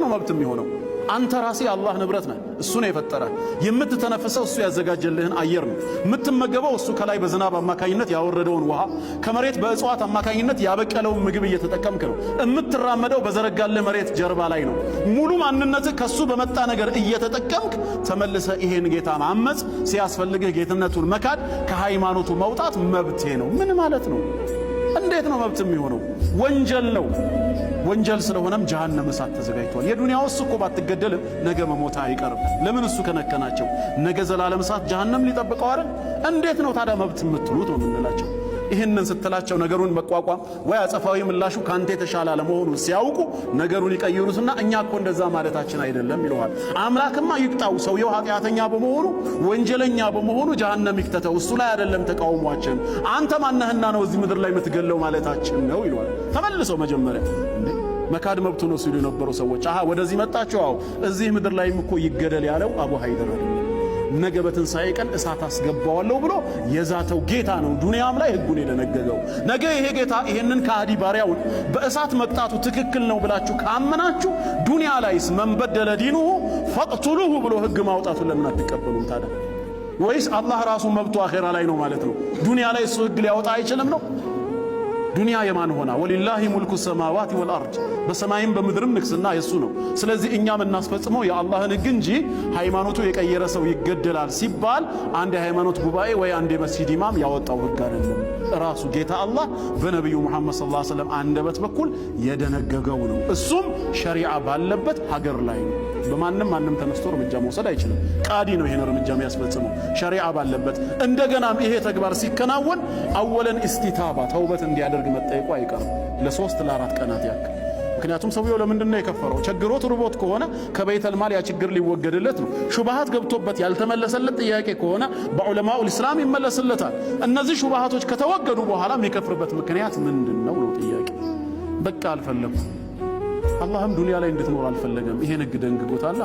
ነው መብት የሚሆነው? አንተ ራሴ አላህ ንብረት ነህ። እሱ ነው የፈጠረ። የምትተነፍሰው እሱ ያዘጋጀልህን አየር ነው። የምትመገበው እሱ ከላይ በዝናብ አማካኝነት ያወረደውን ውሃ፣ ከመሬት በእጽዋት አማካኝነት ያበቀለውን ምግብ እየተጠቀምክ ነው። የምትራመደው በዘረጋልህ መሬት ጀርባ ላይ ነው። ሙሉ ማንነትህ ከሱ በመጣ ነገር እየተጠቀምክ ተመልሰ ይሄን ጌታ ማመጽ ሲያስፈልግህ ጌትነቱን መካድ፣ ከሃይማኖቱ መውጣት መብቴ ነው። ምን ማለት ነው? እንዴት ነው መብት የሚሆነው? ወንጀል ነው። ወንጀል ስለሆነም ጀሃነም እሳት ተዘጋጅቷል። የዱንያው እኮ ባትገደልም ነገ መሞታ አይቀርም። ለምን እሱ ከነከናቸው ነገ ዘላለም እሳት ጀሃነም ሊጠብቀው አይደል? እንዴት ነው ታዲያ መብት የምትሉት ነው የምንላቸው። ይህንን ስትላቸው ነገሩን መቋቋም ወይ አጸፋዊ ምላሹ ካንተ የተሻለ አለመሆኑን ሲያውቁ ነገሩን ይቀይሩትና እኛ እኮ እንደዛ ማለታችን አይደለም ይለዋል። አምላክማ ይቅጣው፣ ሰውየው ኃጢአተኛ በመሆኑ ወንጀለኛ በመሆኑ ጀሃነም ይክተተው፣ እሱ ላይ አይደለም ተቃውሟችን፣ አንተ ማነህና ነው እዚህ ምድር ላይ የምትገለው ማለታችን ነው ይለዋል። ተመልሰው መጀመሪያ መካድ መብቱ ነው ሲሉ የነበሩ ሰዎች ወደዚህ መጣቸው። እዚህ ምድር ላይም እኮ ይገደል ያለው አቡ ሀይደር አይደለም፣ ነገ በትንሣኤ ቀን እሳት አስገባዋለሁ ብሎ የዛተው ጌታ ነው ዱንያም ላይ ህጉን የደነገገው። ነገ ይሄ ጌታ ይሄንን ከሃዲ ባሪያውን በእሳት መቅጣቱ ትክክል ነው ብላችሁ ካመናችሁ ዱንያ ላይስ መንበደለ ዲኑሁ ፈቅቱሉሁ ብሎ ህግ ማውጣቱን ለምን አትቀበሉም ታዲያ? ወይስ አላህ ራሱ መብቱ አኼራ ላይ ነው ማለት ነው? ዱንያ ላይ እሱ ህግ ሊያወጣ አይችልም ነው? ዱንያ የማን ሆና? ወሊላሂ ሙልኩ ሰማዋት ወልአርድ፣ በሰማይም በምድርም ንግስና የሱ ነው። ስለዚህ እኛም እናስፈጽመው የአላህን ህግ እንጂ ሃይማኖቱ የቀየረ ሰው ይገደላል ሲባል አንድ የሃይማኖት ጉባኤ ወይ አንድ የመስጂድ ኢማም ያወጣው ህግ አይደለም። ራሱ ጌታ አላህ በነቢዩ ሙሐመድ ሰለላሁ ዐለይሂ ወሰለም አንደበት በኩል የደነገገው ነው። እሱም ሸሪዓ ባለበት ሀገር ላይ ነው። ማንም ተነስቶ እርምጃ መውሰድ አይችልም። ቃዲ ነው ይሄን እርምጃ የሚያስፈጽመው ሸሪዓ ባለበት። እንደገናም ይሄ ተግባር ሲከናወን አወለን ኢስቲታባ ተውበት እንዲያደርግ መጠየቁ አይቀርም ለ3 ለ4 ቀናት ያክል። ምክንያቱም ሰውየው ለምንድን ነው የከፈረው? ቸግሮት ርቦት ከሆነ ከበይተል ማል ያ ችግር ሊወገድለት ነው። ሹብሃት ገብቶበት ያልተመለሰለት ጥያቄ ከሆነ በዑለማኡል ኢስላም ይመለስለታል። እነዚህ ሹብሃቶች ከተወገዱ በኋላ የሚከፍርበት ምክንያት ምንድነው ነው ጥያቄ። በቃ አልፈለኩም። አላህም ዱንያ ላይ እንድትኖር አልፈለገም። ይሄን ህግ ደንግጎታል።